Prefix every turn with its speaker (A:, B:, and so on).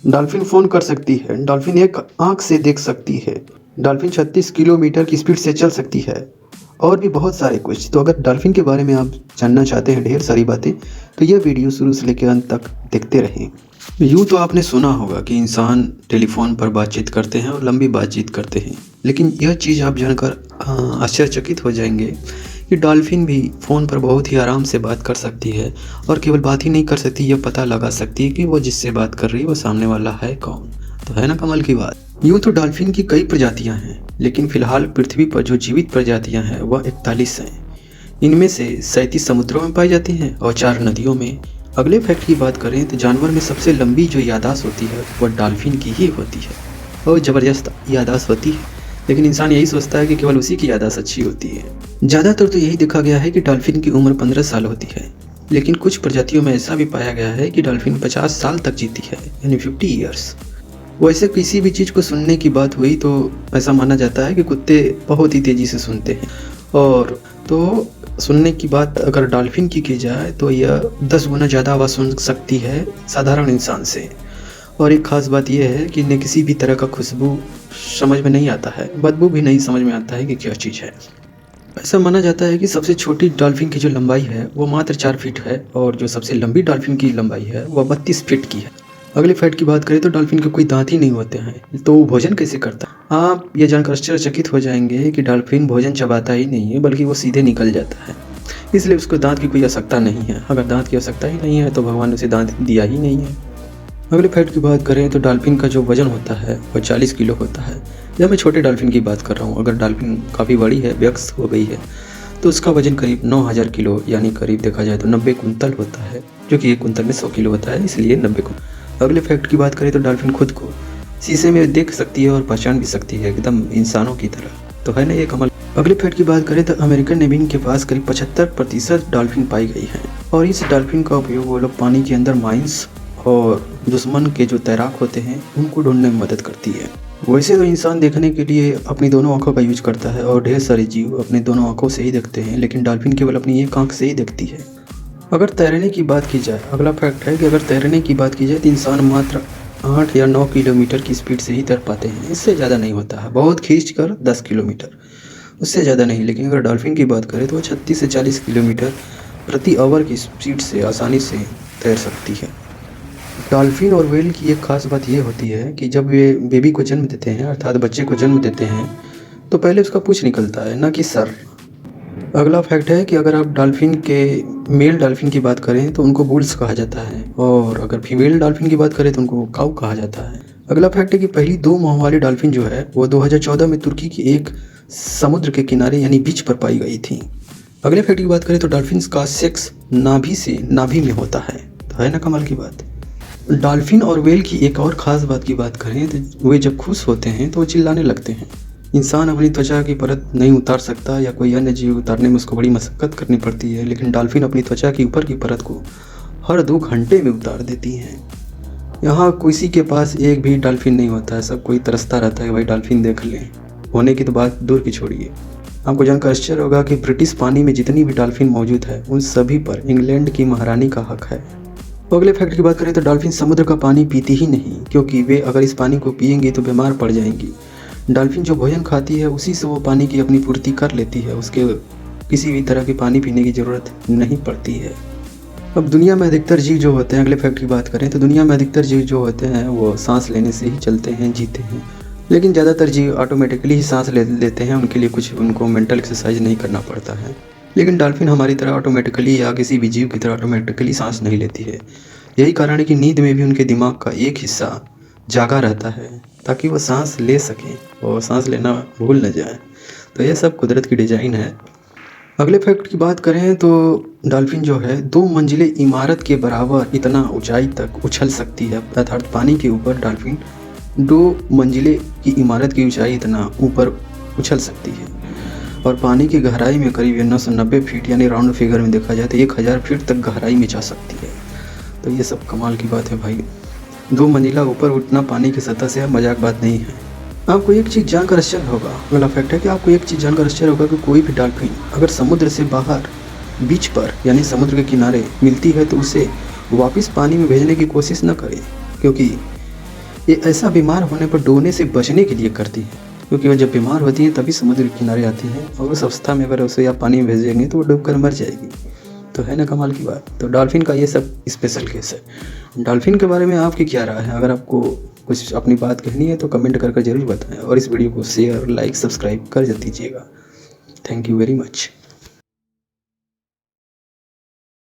A: Dolphin phone कर सकती है, डॉल्फिन एक आँख से देख सकती है, डॉल्फिन 36 किलोमीटर की स्पीड से चल सकती है और भी बहुत सारे कुछ। तो अगर डॉल्फिन के बारे में आप जानना चाहते हैं ढेर सारी बातें, तो यह वीडियो शुरू से लेकर अंत तक देखते रहें। यूँ तो आपने सुना होगा कि इंसान टेलीफ़ोन पर बातचीत करते हैं और लंबी बातचीत करते हैं, लेकिन यह चीज़ आप जानकर आश्चर्यचकित हो जाएंगे कि डॉल्फिन भी फ़ोन पर बहुत ही आराम से बात कर सकती है और केवल बात ही नहीं कर सकती, यह पता लगा सकती है कि वो जिससे बात कर रही है वो सामने वाला है कौन। तो है ना कमाल की बात। यूँ तो डॉल्फिन की कई प्रजातियाँ हैं, लेकिन फ़िलहाल पृथ्वी पर जो जीवित प्रजातियाँ हैं वह 41 हैं। इनमें से 37 समुद्रों में पाई जाती हैं और 4 नदियों में। अगले फैक्ट की बात करें तो जानवर में सबसे लंबी जो याददाश्त होती है वह डॉल्फिन की ही होती है और ज़बरदस्त याददाश्त होती है, लेकिन इंसान यही सोचता है कि केवल उसी की याददाश्त अच्छी होती है। ज़्यादातर तो यही देखा गया है कि डॉल्फिन की उम्र 15 साल होती है, लेकिन कुछ प्रजातियों में ऐसा भी पाया गया है कि डॉल्फिन 50 साल तक जीती है, यानी 50 ईयर्स। वैसे किसी भी चीज़ को सुनने की बात हुई तो ऐसा माना जाता है कि कुत्ते बहुत ही तेज़ी से सुनते हैं, और तो सुनने की बात अगर डॉल्फिन की जाए तो यह 10 गुना ज़्यादा आवाज़ सुन सकती है साधारण इंसान से। और एक ख़ास बात यह है कि इन्हें किसी भी तरह का खुशबू समझ में नहीं आता है, बदबू भी नहीं समझ में आता है कि क्या चीज़ है। ऐसा माना जाता है कि सबसे छोटी डॉल्फिन की जो लंबाई है वो मात्र 4 फीट है और जो सबसे लंबी डॉल्फिन की लंबाई है वह 32 फीट की है। अगले फैक्ट की बात करें तो डॉल्फिन के कोई दांत ही नहीं होते हैं, तो वो भोजन कैसे करता है? आप ये जानकर आश्चर्यचकित हो जाएंगे कि डॉल्फिन भोजन चबाता ही नहीं है, बल्कि वो सीधे निकल जाता है, इसलिए उसको दांत की कोई आवश्यकता नहीं है। अगर दांत की आवश्यकता ही नहीं है तो भगवान ने उसे दांत दिया ही नहीं है। अगले फैक्ट की बात करें तो डॉल्फिन का जो वजन होता है वह 40 किलो होता है। यह मैं छोटे डॉल्फिन की बात कर रहा हूँ। अगर डॉल्फिन काफ़ी बड़ी है, व्यस्क हो गई है, तो उसका वजन करीब 9000 किलो, यानी करीब देखा जाए तो 90 कुंतल होता है, जो कि एक कुंतल में 100 किलो होता है, इसलिए 90 कुंतल। अगले फैक्ट की बात करें तो डॉल्फिन खुद को शीशे में देख सकती है और पहचान भी सकती है, एकदम इंसानों की तरह। तो है ना ये कमाल। अगले फैक्ट की बात करें तो अमेरिकन नेवी के पास करीब 75% डॉल्फिन पाई गई है, और इस डॉल्फिन का उपयोग वो लोग पानी के अंदर माइंस और दुश्मन के जो तैराक होते हैं उनको ढूंढने में मदद करती है। वैसे तो इंसान देखने के लिए अपनी दोनों आंखों का यूज करता है और ढेर सारे जीव अपने दोनों आंखों से ही देखते हैं, लेकिन डॉल्फिन केवल अपनी एक आंख से ही देखती है। अगर तैरने की बात की जाए, अगला फैक्ट है कि अगर तैरने की बात की जाए तो इंसान मात्र 8 या 9 किलोमीटर की स्पीड से ही तैर पाते हैं, इससे ज़्यादा नहीं होता है। बहुत खींच कर 10 किलोमीटर, उससे ज़्यादा नहीं। लेकिन अगर डॉल्फिन की बात करें तो वह 36 से 40 किलोमीटर प्रति आवर की स्पीड से आसानी से तैर सकती है। डॉल्फिन और व्हेल की एक खास बात यह होती है कि जब वे बेबी को जन्म देते हैं, अर्थात बच्चे को जन्म देते हैं, तो पहले उसका पूंछ निकलता है, ना कि सर। अगला फैक्ट है कि अगर आप डॉल्फिन के मेल डॉल्फिन की बात करें तो उनको बुल्स कहा जाता है, और अगर फीमेल डॉल्फिन की बात करें तो उनको काऊ कहा जाता है। अगला फैक्ट है कि पहली 2 मुँह वाली डॉल्फिन जो है वो 2014 में तुर्की की एक समुद्र के किनारे यानी बीच पर पाई गई थी। अगले फैक्ट की बात करें तो डॉल्फिन का सेक्स नाभि से नाभि में होता है। तो है ना कमाल की बात। डॉल्फिन और व्हेल की एक और ख़ास बात की बात करें तो वे जब खुश होते हैं तो वो चिल्लाने लगते हैं। इंसान अपनी त्वचा की परत नहीं उतार सकता या कोई अन्य जीव उतारने में उसको बड़ी मशक्क़त करनी पड़ती है, लेकिन डॉल्फिन अपनी त्वचा की ऊपर की परत को हर 2 घंटे में उतार देती हैं। यहाँ किसी के पास एक भी डॉल्फिन नहीं होता है, सब कोई तरसता रहता है कि भाई डॉल्फिन देख लें। होने की तो बात दूर की छोड़िए। आपको जानकर आश्चर्य होगा कि ब्रिटिश पानी में जितनी भी डॉल्फिन मौजूद है उन सभी पर इंग्लैंड की महारानी का हक है। अगले फैक्ट की बात करें तो डॉल्फिन समुद्र का पानी पीती ही नहीं, क्योंकि वे अगर इस पानी को पिएंगी तो बीमार पड़ जाएंगी। डॉल्फिन जो भोजन खाती है उसी से वो पानी की अपनी पूर्ति कर लेती है, उसके किसी भी तरह के पानी पीने की ज़रूरत नहीं पड़ती है। अब दुनिया में अधिकतर जीव जो होते हैं, अगले फैक्ट की बात करें तो दुनिया में अधिकतर जीव जो होते हैं वो सांस लेने से ही चलते हैं, जीते हैं, लेकिन ज़्यादातर जीव ऑटोमेटिकली ही सांस लेते हैं, उनके लिए कुछ उनको मेंटल एक्सरसाइज नहीं करना पड़ता है। लेकिन डॉल्फिन हमारी तरह ऑटोमेटिकली या किसी भी जीव की तरह ऑटोमेटिकली सांस नहीं लेती है। यही कारण है कि नींद में भी उनके दिमाग का एक हिस्सा जागा रहता है ताकि वो सांस ले सकें और सांस लेना भूल न जाए। तो यह सब कुदरत की डिज़ाइन है। अगले फैक्ट की बात करें तो डॉल्फिन जो है 2 मंजिले इमारत के बराबर इतना ऊंचाई तक उछल सकती है, अर्थात पानी के ऊपर डॉल्फिन 2 मंजिले की इमारत की ऊंचाई इतना ऊपर उछल सकती है, और पानी की गहराई में करीब 990 फीट, यानी राउंड फिगर में देखा जाए तो 1000 फीट तक गहराई में जा सकती है। तो ये सब कमाल की बात है भाई। 2 मंजिला ऊपर उठना पानी की सतह से मजाक बात नहीं है। आपको एक चीज़ जानकर आश्चर्य होगा, अगला फैक्ट है कि आपको एक चीज़ जानकर आश्चर्य होगा कि कोई भी डॉल्फिन अगर समुद्र से बाहर बीच पर यानी समुद्र के किनारे मिलती है तो उसे वापस पानी में भेजने की कोशिश न करे, क्योंकि ये ऐसा बीमार होने पर डूबने से बचने के लिए करती है, क्योंकि वो जब बीमार होती है तभी समुद्र के किनारे आती है, और उस अवस्था में अगर उसे आप पानी में भेजेंगे तो वो डूबकर मर जाएगी। तो है ना कमाल की बात। तो डॉल्फिन का ये सब स्पेशल केस है। डॉल्फिन के बारे में आपकी क्या राय है? अगर आपको कुछ अपनी बात कहनी है तो कमेंट कर ज़रूर बताएं, और इस वीडियो को शेयर, लाइक, सब्सक्राइब कर दीजिएगा। Thank you very much.